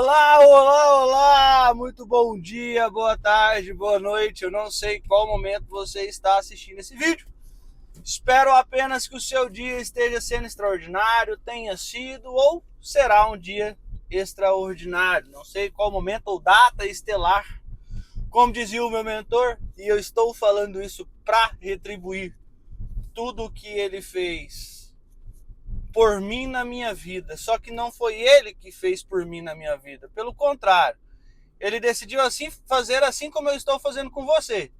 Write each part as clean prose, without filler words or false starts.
Olá, olá, olá! Muito bom dia, boa tarde, boa noite. Eu não sei em qual momento você está assistindo esse vídeo. Espero apenas que o seu dia esteja sendo extraordinário, tenha sido ou será um dia extraordinário. Não sei qual momento ou data estelar, como dizia o meu mentor, e eu estou falando isso para retribuir tudo o que ele fez por mim na minha vida. Só que não foi ele que fez por mim na minha vida. Pelo contrário, ele decidiu assim fazer assim como eu estou fazendo com você.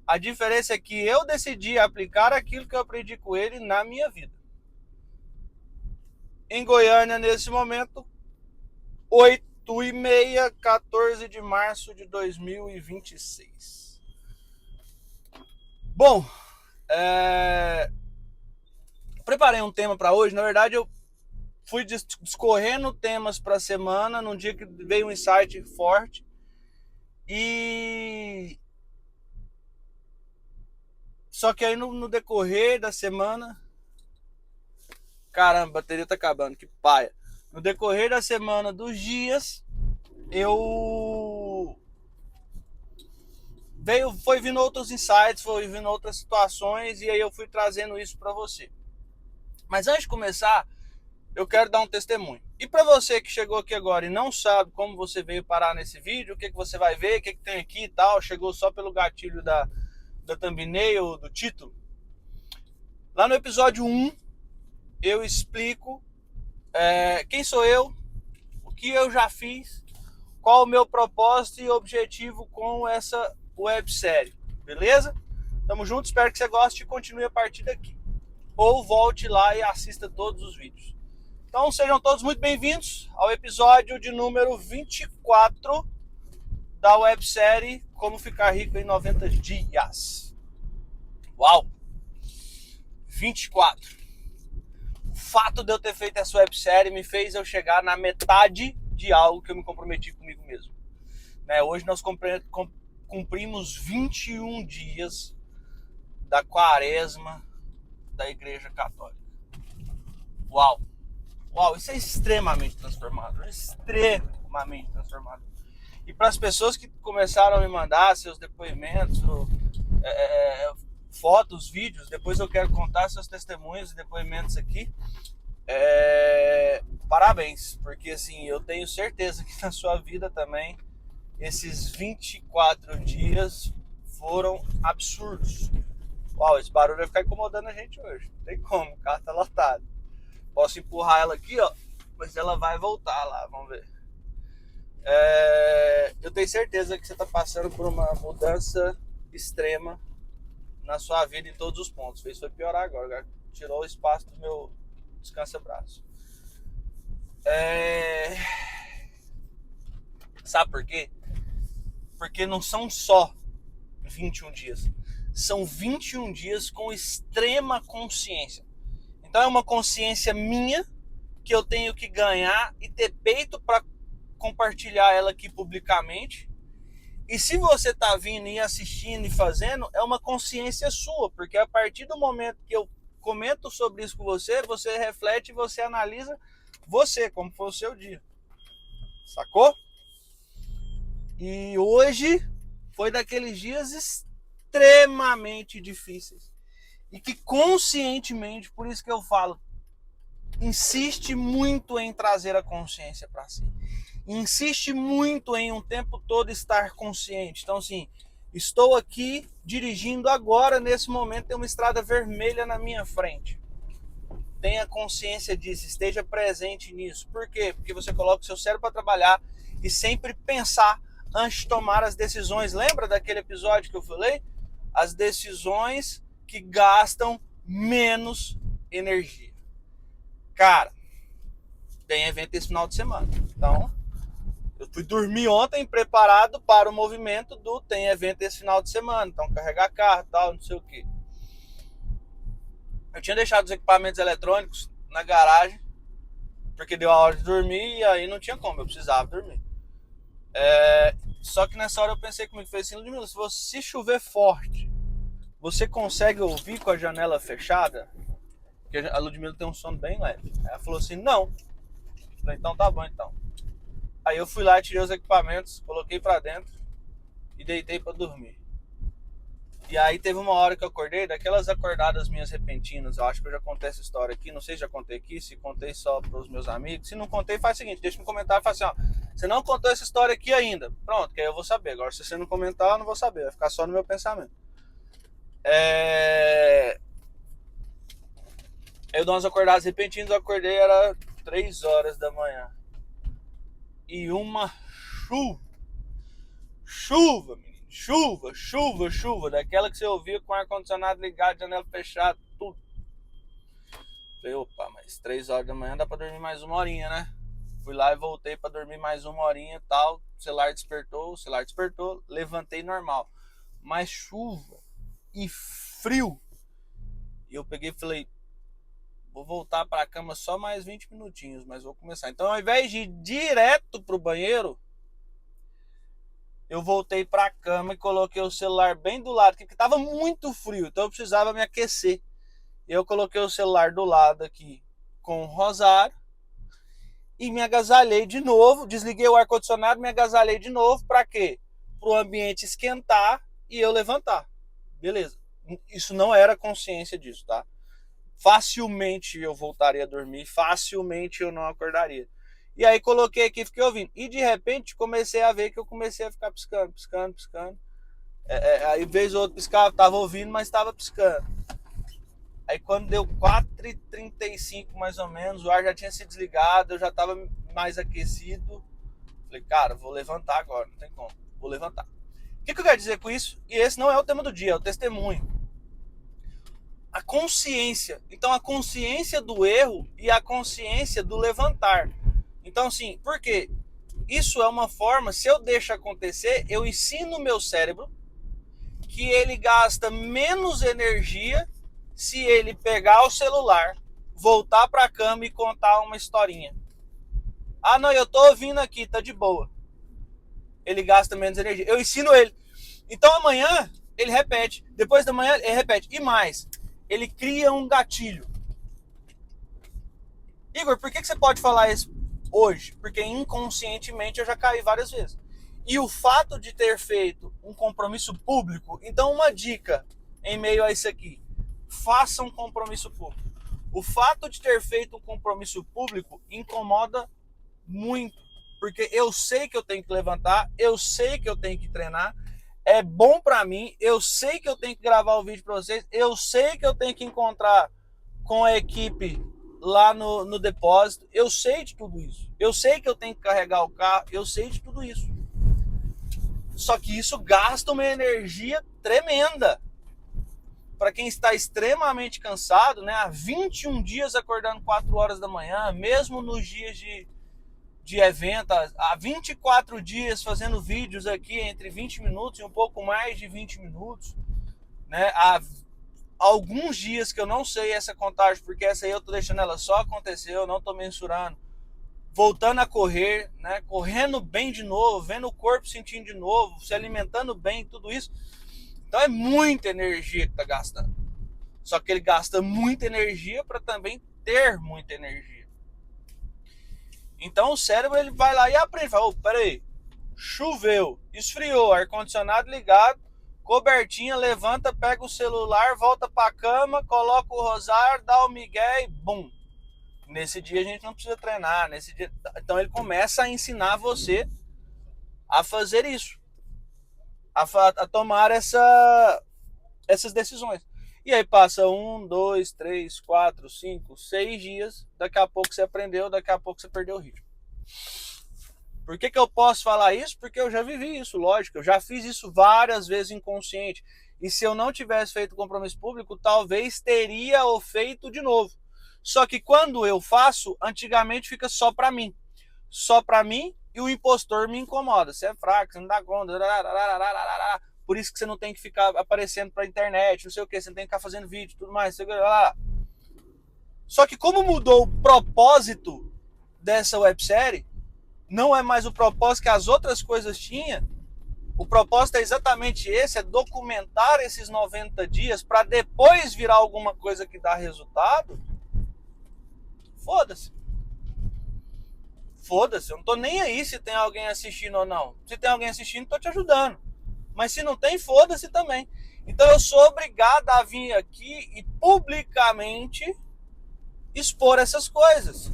A diferença é que eu decidi aplicar aquilo que eu aprendi com ele na minha vida. Em Goiânia, nesse momento, 8h30, 14 de março de 2026. Bom, preparei um tema para hoje. Na verdade, eu fui discorrendo temas para a semana, num dia que veio um insight forte. E só que aí no decorrer da semana, caramba, a bateria tá acabando, que paia. No decorrer da semana, dos dias, foi vindo outros insights, foi vindo outras situações, e aí eu fui trazendo isso para você. Mas antes de começar, eu quero dar um testemunho. E para você que chegou aqui agora e não sabe como você veio parar nesse vídeo, o que você vai ver, o que tem aqui e tal, chegou só pelo gatilho da thumbnail, do título. Lá no episódio 1, eu explico quem sou eu, o que eu já fiz, qual o meu propósito e objetivo com essa websérie, beleza? Tamo junto, espero que você goste e continue a partir daqui. Ou volte lá e assista todos os vídeos. Então sejam todos muito bem-vindos ao episódio de número 24 da websérie Como Ficar Rico em 90 Dias. Uau! 24. O fato de eu ter feito essa websérie me fez eu chegar na metade de algo que eu me comprometi comigo mesmo. Hoje nós cumprimos 21 dias da quaresma da Igreja Católica. Uau! Uau, isso é extremamente transformador. Extremamente transformador. E para as pessoas que começaram a me mandar seus depoimentos, fotos, vídeos, depois eu quero contar seus testemunhos e depoimentos aqui. Parabéns, porque assim, eu tenho certeza que na sua vida também esses 24 dias foram absurdos. Uau, esse barulho vai ficar incomodando a gente hoje. Não tem como, o carro tá lotado. Posso empurrar ela aqui, ó, mas ela vai voltar lá, vamos ver. Eu tenho certeza que você está passando por uma mudança extrema na sua vida em todos os pontos. Isso foi piorar agora, tirou o espaço do meu descansa-braço. Sabe por quê? Porque não são só 21 dias, são 21 dias com extrema consciência. Então é uma consciência minha que eu tenho que ganhar e ter peito para compartilhar ela aqui publicamente. E se você tá vindo e assistindo e fazendo, é uma consciência sua, porque a partir do momento que eu comento sobre isso com você, você reflete e você analisa você, como foi o seu dia. Sacou? E hoje foi daqueles dias extremamente difíceis. E que conscientemente, por isso que eu falo, insiste muito em trazer a consciência para si. Insiste muito em um tempo todo estar consciente. Então assim, estou aqui dirigindo agora, nesse momento tem uma estrada vermelha na minha frente. Tenha consciência disso, esteja presente nisso. Por quê? Porque você coloca o seu cérebro para trabalhar e sempre pensar antes de tomar as decisões. Lembra daquele episódio que eu falei? As decisões que gastam menos energia. Cara, tem evento esse final de semana. Então, eu fui dormir ontem preparado para o movimento do tem evento esse final de semana. Então, carregar carro e tal, não sei o que. Eu tinha deixado os equipamentos eletrônicos na garagem, porque deu a hora de dormir e aí não tinha como, eu precisava dormir. Só que nessa hora eu pensei comigo, falei assim, Ludmila, se chover forte, você consegue ouvir com a janela fechada? Porque a Ludmila tem um sono bem leve. Aí ela falou assim, não. Eu falei, então tá bom então. Aí Aí eu fui lá, tirei os equipamentos, coloquei pra dentro e deitei pra dormir. E aí teve uma hora que eu acordei, daquelas acordadas minhas repentinas. Eu acho que eu já contei essa história aqui, não sei se já contei aqui, se contei só pros meus amigos. Se não contei, faz o seguinte, deixa no comentário e fala assim, ó, você não contou essa história aqui ainda. Pronto, que aí eu vou saber. Agora se você não comentar, eu não vou saber, vai ficar só no meu pensamento. Eu dou umas acordadas repentinas, eu acordei, era 3 horas da manhã. E uma chuva, menino, chuva, daquela que você ouvia com o ar-condicionado ligado, janela fechada, tudo. Falei, opa, mas 3 horas da manhã dá pra dormir mais uma horinha, né? Fui lá e voltei pra dormir mais uma horinha e tal, o celular despertou, levantei normal. Mas chuva e frio. E eu peguei e falei, vou voltar pra cama só mais 20 minutinhos, mas vou começar. Então, ao invés de ir direto pro banheiro, eu voltei pra cama e coloquei o celular bem do lado, porque tava muito frio, então eu precisava me aquecer. Eu coloquei o celular do lado aqui com o rosário e me agasalhei de novo, desliguei o ar-condicionado, me agasalhei de novo, pra quê? Pro ambiente esquentar e eu levantar. Beleza. Isso não era consciência disso, tá? Facilmente eu voltaria a dormir, facilmente eu não acordaria. E aí coloquei aqui, fiquei ouvindo. E de repente comecei a ver que eu comecei a ficar piscando. Aí vez ou outra piscava, tava ouvindo, mas tava piscando. Aí quando deu 4h35 mais ou menos, o ar já tinha se desligado, eu já tava mais aquecido. Falei, cara, vou levantar agora, não tem como, vou levantar. O que eu quero dizer com isso? E esse não é o tema do dia, é o testemunho. A consciência. Então a consciência do erro e a consciência do levantar. Então assim, por quê? Isso é uma forma, se eu deixo acontecer, eu ensino o meu cérebro que ele gasta menos energia se ele pegar o celular, voltar para a cama e contar uma historinha. Ah, não, eu tô ouvindo aqui, tá de boa. Ele gasta menos energia. Eu ensino ele. Então amanhã ele repete, depois da manhã ele repete. E mais, ele cria um gatilho. Igor, por que você pode falar isso hoje? Porque inconscientemente eu já caí várias vezes. E o fato de ter feito um compromisso público, então uma dica em meio a isso aqui, faça um compromisso público. O fato de ter feito um compromisso público incomoda muito, porque eu sei que eu tenho que levantar, eu sei que eu tenho que treinar, é bom pra mim, eu sei que eu tenho que gravar o vídeo pra vocês, eu sei que eu tenho que encontrar com a equipe lá no depósito, eu sei de tudo isso, eu sei que eu tenho que carregar o carro, eu sei de tudo isso. Só que isso gasta uma energia tremenda. Para quem está extremamente cansado, né, há 21 dias acordando 4 horas da manhã, mesmo nos dias de evento, há 24 dias fazendo vídeos aqui entre 20 minutos e um pouco mais de 20 minutos, né, há alguns dias que eu não sei essa contagem, porque essa aí eu tô deixando ela só acontecer, eu não tô mensurando, voltando a correr, né, correndo bem de novo, vendo o corpo sentindo de novo, se alimentando bem, tudo isso. Então é muita energia que tá gastando. Só que ele gasta muita energia para também ter muita energia. Então o cérebro ele vai lá e aprende. Fala, peraí, choveu, esfriou, ar-condicionado ligado, cobertinha, levanta, pega o celular, volta para a cama, coloca o rosário, dá o migué e bum. Nesse dia a gente não precisa treinar. Nesse dia... Então ele começa a ensinar você a fazer isso. A tomar essas decisões. E aí passa 1, 2, 3, 4, 5, 6 dias, daqui a pouco você aprendeu, daqui a pouco você perdeu o ritmo. Por que eu posso falar isso? Porque eu já vivi isso, lógico, eu já fiz isso várias vezes inconsciente. E se eu não tivesse feito compromisso público, talvez teria o feito de novo. Só que quando eu faço, antigamente fica só pra mim. Só pra mim e o impostor me incomoda. Você é fraco, você não dá conta. Por isso que você não tem que ficar aparecendo pra internet, não sei o que, você não tem que ficar fazendo vídeo, tudo mais. Só que como mudou o propósito dessa websérie, não é mais o propósito que as outras coisas tinham. O propósito é exatamente esse, é documentar esses 90 dias para depois virar alguma coisa que dá resultado. Foda-se. Foda-se, eu não tô nem aí se tem alguém assistindo ou não. Se tem alguém assistindo, tô te ajudando. Mas se não tem, foda-se também. Então eu sou obrigado a vir aqui e publicamente expor essas coisas.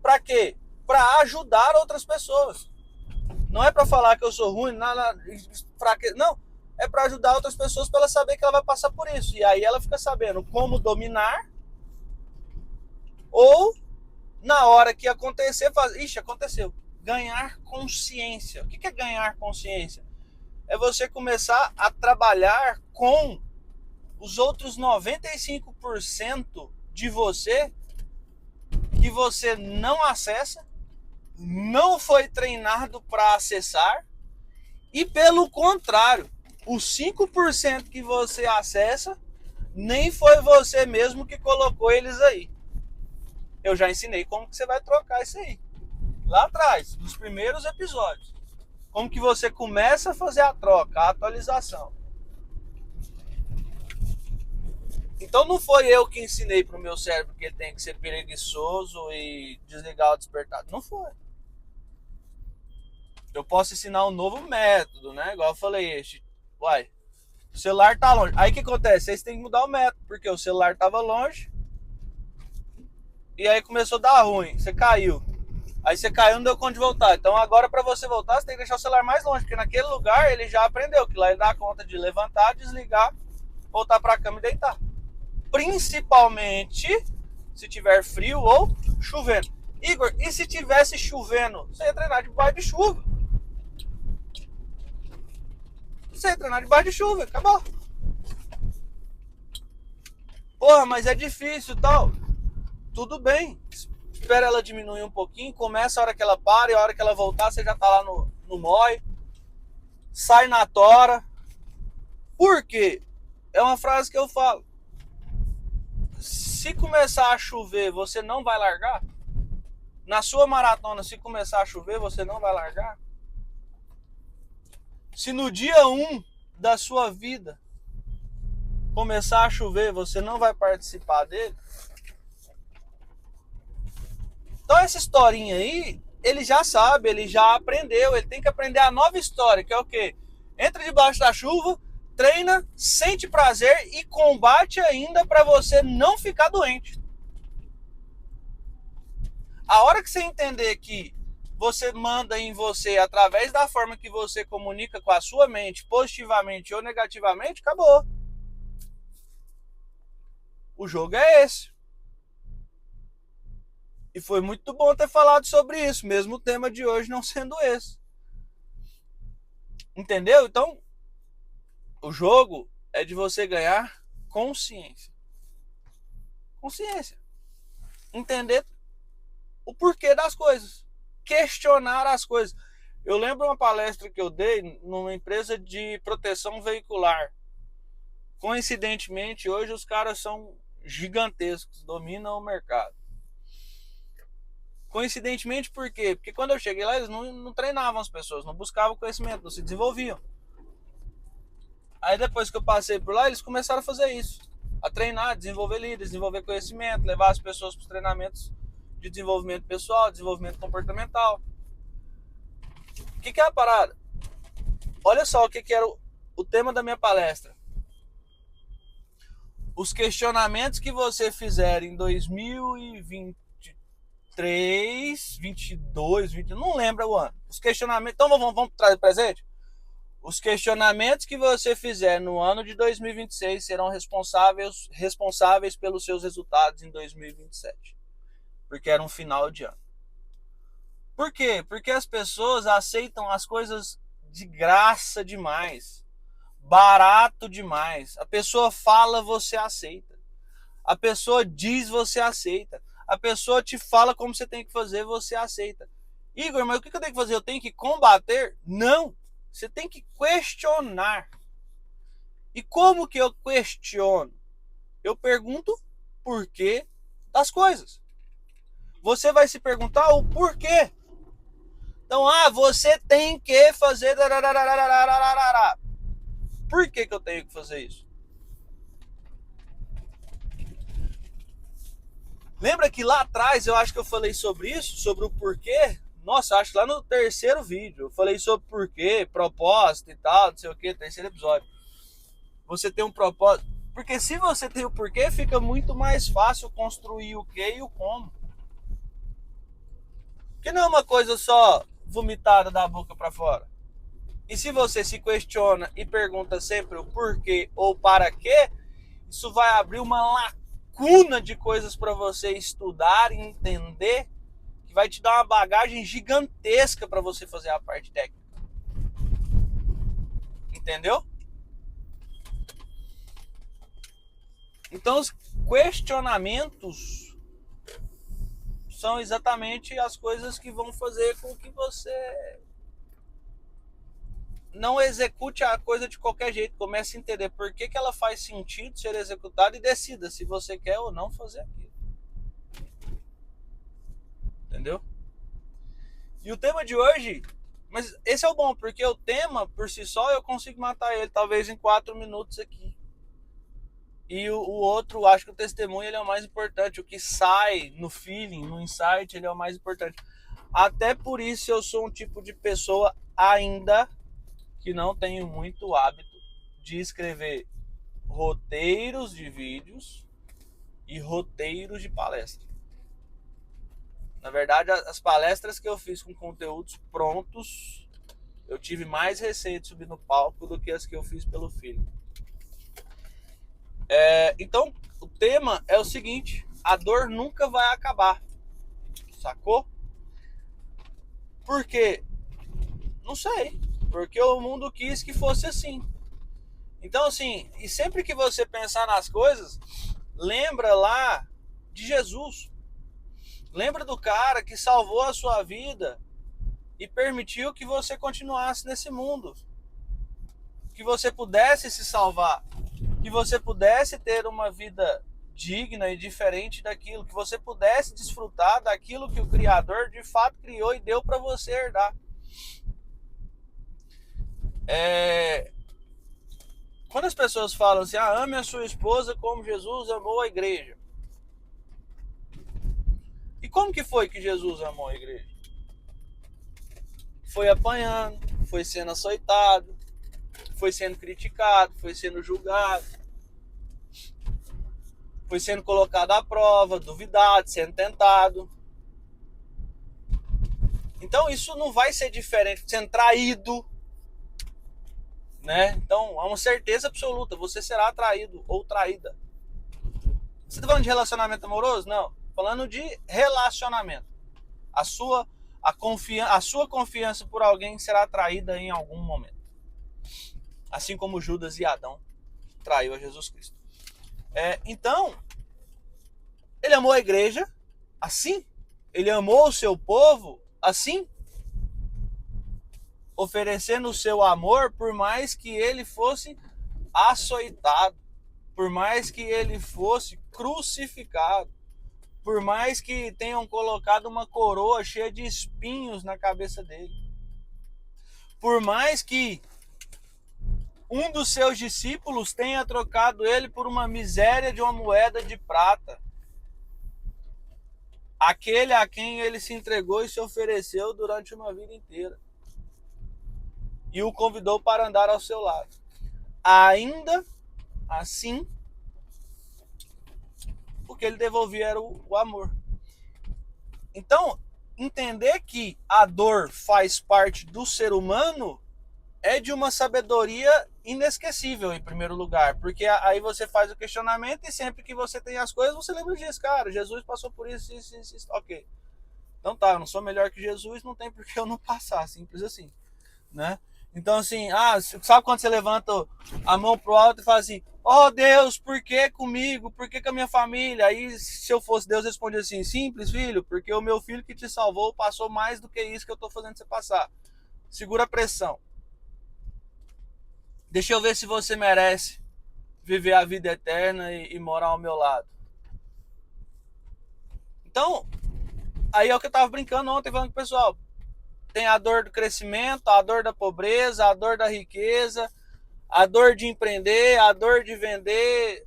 Pra quê? Pra ajudar outras pessoas. Não é pra falar que eu sou ruim, nada, não. É pra ajudar outras pessoas pra ela saber que ela vai passar por isso. E aí ela fica sabendo como dominar, ou na hora que acontecer, ixi, aconteceu. Ganhar consciência. O que é ganhar consciência? É você começar a trabalhar com os outros 95% de você que você não acessa, não foi treinado para acessar, e pelo contrário, os 5% que você acessa, nem foi você mesmo que colocou eles aí. Eu já ensinei como que você vai trocar isso aí. Lá atrás, nos primeiros episódios. Como que você começa a fazer a troca, a atualização. Então não foi eu que ensinei pro meu cérebro que ele tem que ser preguiçoso e desligar o despertador. Não foi. Eu posso ensinar um novo método, né? Igual eu falei, uai, o celular tá longe. Aí o que acontece? Vocês têm que mudar o método, porque o celular tava longe e aí começou a dar ruim. Você caiu. Aí você caiu, não deu conta de voltar. Então agora para você voltar, você tem que deixar o celular mais longe, porque naquele lugar ele já aprendeu que lá ele dá conta de levantar, desligar, voltar para a cama e deitar. Principalmente se tiver frio ou chovendo. Igor, e se tivesse chovendo? Você ia treinar debaixo de chuva. Você ia treinar debaixo de chuva, acabou. Porra, mas é difícil e tal. Tudo bem. Espera ela diminuir um pouquinho, começa a hora que ela para, e a hora que ela voltar, você já tá lá no mói. Sai na tora. Por quê? É uma frase que eu falo. Se começar a chover, você não vai largar? Na sua maratona, se começar a chover, você não vai largar? Se no dia 1 da sua vida começar a chover, você não vai participar dele? Então essa historinha aí, ele já sabe, ele já aprendeu, ele tem que aprender a nova história, que é o quê? Entra debaixo da chuva, treina, sente prazer e combate ainda para você não ficar doente. A hora que você entender que você manda em você através da forma que você comunica com a sua mente, positivamente ou negativamente, acabou. O jogo é esse. E foi muito bom ter falado sobre isso, mesmo o tema de hoje não sendo esse. Entendeu? Então, o jogo é de você ganhar consciência. Consciência. Entender o porquê das coisas. Questionar as coisas. Eu lembro uma palestra que eu dei numa empresa de proteção veicular. Coincidentemente, hoje os caras são gigantescos, dominam o mercado. Coincidentemente, por quê? Porque quando eu cheguei lá, eles não treinavam as pessoas, não buscavam conhecimento, não se desenvolviam. Aí depois que eu passei por lá, eles começaram a fazer isso. A treinar, desenvolver líderes, desenvolver conhecimento, levar as pessoas para os treinamentos de desenvolvimento pessoal, desenvolvimento comportamental. O que é a parada? Olha só o que era o tema da minha palestra. Os questionamentos que você fizer em 2023, 22, 20, não lembro o ano. Os questionamentos, então vamos trazer presente? Os questionamentos que você fizer no ano de 2026 serão responsáveis pelos seus resultados em 2027. Porque era um final de ano. Por quê? Porque as pessoas aceitam as coisas de graça demais. Barato demais. A pessoa fala, você aceita. A pessoa diz, você aceita. A pessoa te fala como você tem que fazer, você aceita. Igor, mas o que eu tenho que fazer? Eu tenho que combater? Não. Você tem que questionar. E como que eu questiono? Eu pergunto porquê das coisas. Você vai se perguntar o porquê. Então, você tem que fazer... Por que eu tenho que fazer isso? Lembra que lá atrás eu acho que eu falei sobre isso, sobre o porquê? Nossa, acho que lá no terceiro vídeo eu falei sobre porquê, propósito e tal, não sei o que, terceiro episódio. Você tem um propósito. Porque se você tem o porquê, fica muito mais fácil construir o que e o como. Porque não é uma coisa só vomitada da boca para fora. E se você se questiona e pergunta sempre o porquê ou para quê, isso vai abrir uma lacuna de coisas para você estudar e entender, que vai te dar uma bagagem gigantesca para você fazer a parte técnica. Entendeu? Então, os questionamentos são exatamente as coisas que vão fazer com que você não execute a coisa de qualquer jeito. Comece a entender por que ela faz sentido ser executada e decida se você quer ou não fazer aquilo. Entendeu? E o tema de hoje, mas esse é o bom, porque o tema por si só eu consigo matar ele talvez em 4 minutos aqui. E o outro, acho que o testemunho ele é o mais importante. O que sai no feeling, no insight, ele é o mais importante. Até por isso eu sou um tipo de pessoa ainda que não tenho muito hábito de escrever roteiros de vídeos e roteiros de palestra. Na verdade, as palestras que eu fiz com conteúdos prontos, eu tive mais receio de subir no palco do que as que eu fiz pelo feeling. Então, o tema é o seguinte: a dor nunca vai acabar. Sacou? Por quê? Não sei. Porque o mundo quis que fosse assim. Então, assim, e sempre que você pensar nas coisas, lembra lá de Jesus. Lembra do cara que salvou a sua vida e permitiu que você continuasse nesse mundo. Que você pudesse se salvar. Que você pudesse ter uma vida digna e diferente daquilo. Que você pudesse desfrutar daquilo que o Criador de fato criou e deu para você herdar. Quando as pessoas falam assim, ame a sua esposa como Jesus amou a igreja. E como que foi que Jesus amou a igreja? Foi apanhando, foi sendo açoitado, foi sendo criticado, foi sendo julgado, foi sendo colocado à prova, duvidado, sendo tentado. Então isso não vai ser diferente, sendo traído, né? Então é uma certeza absoluta, você será traído ou traída. Você está falando de relacionamento amoroso? Não, falando de relacionamento. A sua confiança por alguém será traída em algum momento. Assim como Judas e Adão traiu a Jesus Cristo. Então, ele amou a igreja assim, ele amou o seu povo assim, oferecendo o seu amor por mais que ele fosse açoitado, por mais que ele fosse crucificado, por mais que tenham colocado uma coroa cheia de espinhos na cabeça dele, por mais que um dos seus discípulos tenha trocado ele por uma miséria de uma moeda de prata, aquele a quem ele se entregou e se ofereceu durante uma vida inteira e o convidou para andar ao seu lado. Ainda assim, o que ele devolvia era o amor. Então, entender que a dor faz parte do ser humano é de uma sabedoria inesquecível, em primeiro lugar, porque aí você faz o questionamento e sempre que você tem as coisas, você lembra disso, cara, Jesus passou por isso, ok. Então tá, eu não sou melhor que Jesus, não tem por que eu não passar, simples assim, né? Então assim, sabe quando você levanta a mão pro alto e fala assim, oh Deus, por que comigo? Por que com a minha família? Aí se eu fosse Deus, respondia assim, simples filho, porque o meu filho que te salvou passou mais do que isso que eu tô fazendo você passar. Segura a pressão. Deixa eu ver se você merece viver a vida eterna e morar ao meu lado. Então, aí é o que eu tava brincando ontem, falando com o pessoal. Tem a dor do crescimento, a dor da pobreza, a dor da riqueza, a dor de empreender, a dor de vender.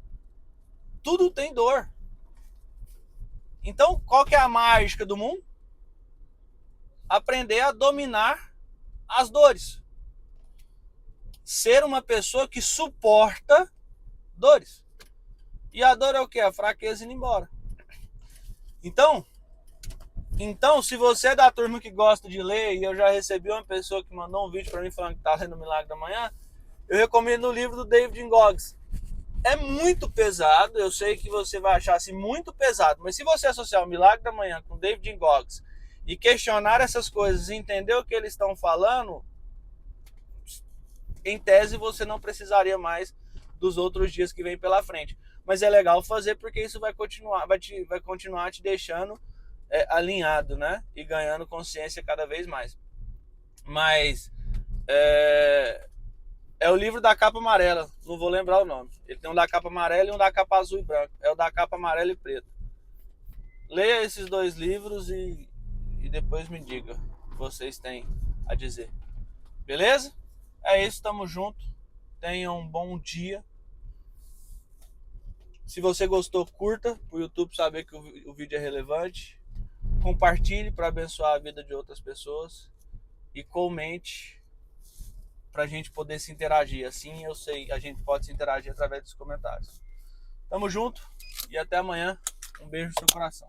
Tudo tem dor. Então, qual que é a mágica do mundo? Aprender a dominar as dores. Ser uma pessoa que suporta dores. E a dor é o quê? A fraqueza indo embora. Então, se você é da turma que gosta de ler, e eu já recebi uma pessoa que mandou um vídeo para mim falando que tá lendo o Milagre da Manhã, eu recomendo o livro do David Goggins. É muito pesado, eu sei que você vai achar assim muito pesado, mas se você associar o Milagre da Manhã com David Goggins e questionar essas coisas e entender o que eles estão falando, em tese você não precisaria mais dos outros dias que vem pela frente. Mas é legal fazer porque isso vai continuar te deixando alinhado, né? E ganhando consciência cada vez mais. Mas é o livro da capa amarela, não vou lembrar o nome. Ele tem um da capa amarela e um da capa azul e branco. É o da capa amarela e preto. Leia esses dois livros e depois me diga o que vocês têm a dizer. Beleza? É isso, tamo junto. Tenham um bom dia. Se você gostou, curta para o YouTube saber que o vídeo é relevante. Compartilhe para abençoar a vida de outras pessoas. E comente para a gente poder se interagir. Assim eu sei, a gente pode se interagir através dos comentários. Tamo junto e até amanhã. Um beijo no seu coração.